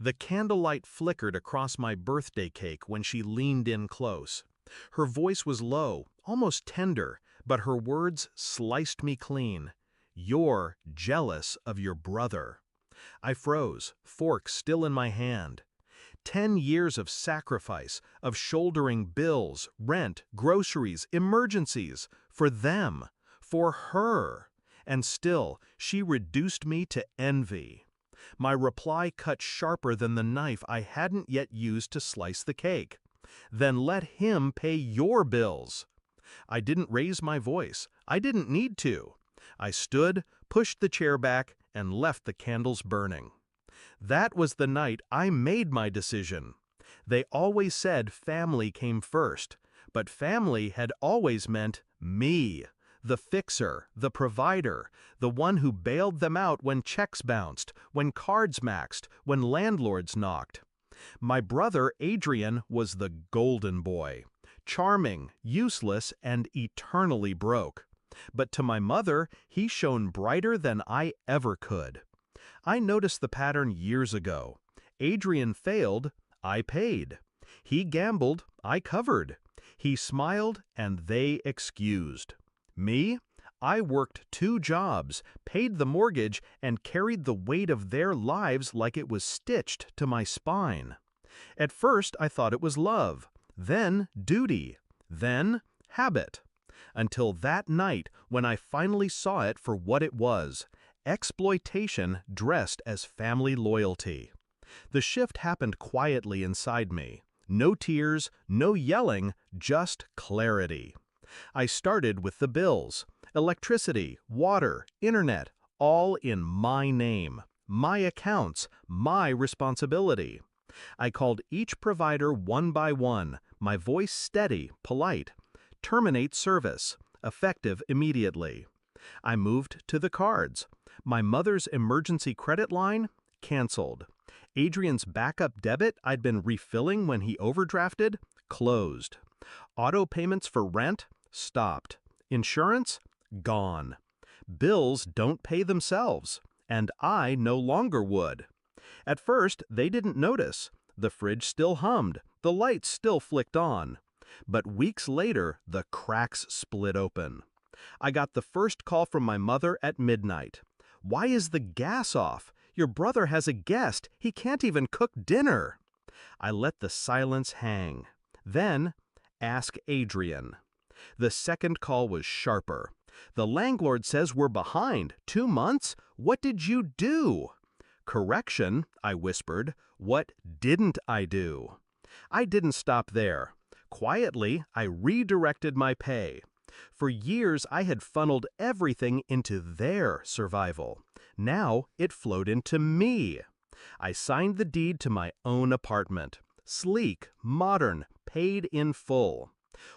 The candlelight flickered across my birthday cake when she leaned in close. Her voice was low, almost tender, but her words sliced me clean. "You're jealous of your brother." I froze, fork still in my hand. 10 years of sacrifice, of shouldering bills, rent, groceries, emergencies, for them, for her. And still, she reduced me to envy. My reply cut sharper than the knife I hadn't yet used to slice the cake. "Then let him pay your bills." I didn't raise my voice. I didn't need to. I stood, pushed the chair back, and left the candles burning. That was the night I made my decision. They always said family came first, but family had always meant me. The fixer, the provider, the one who bailed them out when checks bounced, when cards maxed, when landlords knocked. My brother Adrian was the golden boy, charming, useless, and eternally broke. But to my mother, he shone brighter than I ever could. I noticed the pattern years ago. Adrian failed, I paid. He gambled, I covered. He smiled, and they excused. Me? I worked 2 jobs, paid the mortgage, and carried the weight of their lives like it was stitched to my spine. At first, I thought it was love, then duty, then habit. Until that night when I finally saw it for what it was: exploitation dressed as family loyalty. The shift happened quietly inside me. No tears, no yelling, just clarity. I started with the bills. Electricity, water, internet, all in my name. My accounts, my responsibility. I called each provider one by one, my voice steady, polite. Terminate service, effective immediately. I moved to the cards. My mother's emergency credit line? Canceled. Adrian's backup debit I'd been refilling when he overdrafted? Closed. Auto payments for rent? Stopped. Insurance? Gone. Bills don't pay themselves, and I no longer would. At first, they didn't notice. The fridge still hummed, the lights still flicked on. But weeks later, the cracks split open. I got the first call from my mother at midnight. "Why is the gas off? Your brother has a guest. He can't even cook dinner." I let the silence hang. Then, ask Adrian. The second call was sharper. "The landlord says we're behind. 2 months? What did you do?" "Correction," I whispered. "What didn't I do?" I didn't stop there. Quietly, I redirected my pay. For years, I had funneled everything into their survival. Now, it flowed into me. I signed the deed to my own apartment. Sleek, modern, paid in full.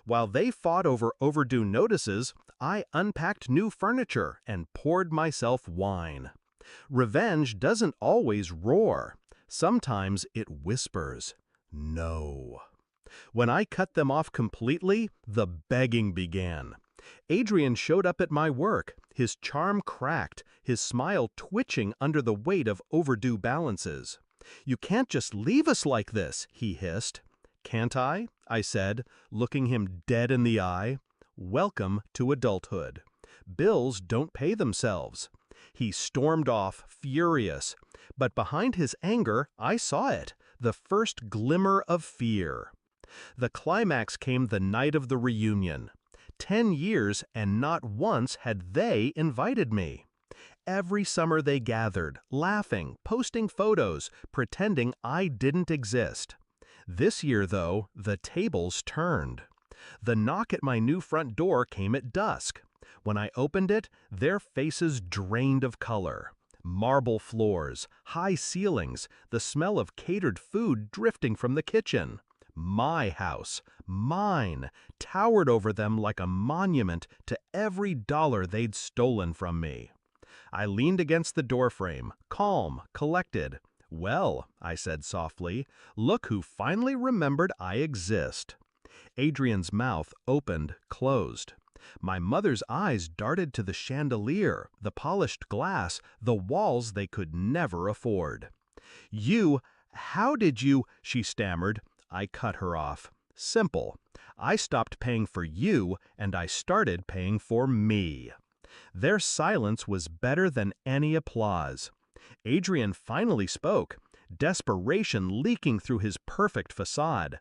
While they fought over overdue notices, I unpacked new furniture and poured myself wine. Revenge doesn't always roar. Sometimes it whispers, "No." When I cut them off completely, the begging began. Adrian showed up at my work, his charm cracked, his smile twitching under the weight of overdue balances. "You can't just leave us like this," he hissed. "Can't I?" I said, looking him dead in the eye. "Welcome to adulthood. Bills don't pay themselves." He stormed off, furious. But behind his anger, I saw it, the first glimmer of fear. The climax came the night of the reunion. 10 years, and not once had they invited me. Every summer they gathered, laughing, posting photos, pretending I didn't exist. This year, though, the tables turned. The knock at my new front door came at dusk. When I opened it, their faces drained of color. Marble floors, high ceilings, the smell of catered food drifting from the kitchen. My house, mine, towered over them like a monument to every dollar they'd stolen from me. I leaned against the doorframe, calm, collected. "Well," I said softly, "look who finally remembered I exist." Adrian's mouth opened, closed. My mother's eyes darted to the chandelier, the polished glass, the walls they could never afford. "You How did you, she stammered. I cut her off. Simple. I stopped paying for you, and I started paying for me. Their silence was better than any applause. Adrian finally spoke, desperation leaking through his perfect facade.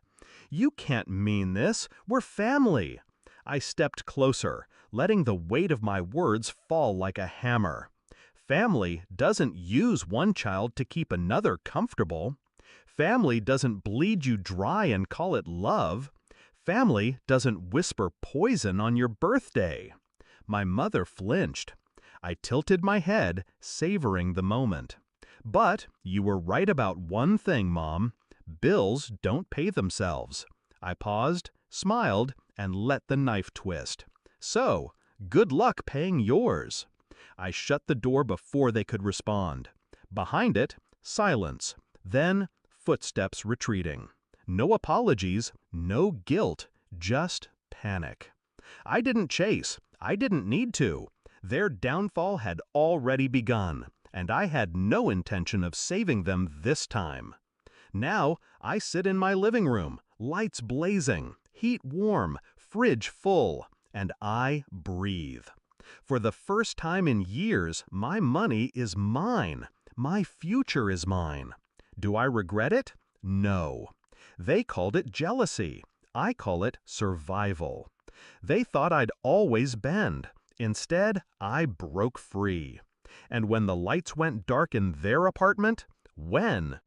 You can't mean this. We're family. I stepped closer, letting the weight of my words fall like a hammer. Family doesn't use one child to keep another comfortable. Family doesn't bleed you dry and call it love. Family doesn't whisper poison on your birthday. My mother flinched. I tilted my head, savoring the moment. But you were right about one thing, Mom. Bills don't pay themselves. I paused, smiled, and let the knife twist. So, good luck paying yours. I shut the door before they could respond. Behind it, silence. Then, footsteps retreating. No apologies, no guilt, just panic. I didn't chase. I didn't need to. Their downfall had already begun, and I had no intention of saving them this time. Now, I sit in my living room, lights blazing, heat warm, fridge full, and I breathe. For the first time in years, my money is mine. My future is mine. Do I regret it? No. They called it jealousy. I call it survival. They thought I'd always bend. Instead, I broke free. And when the lights went dark in their apartment, when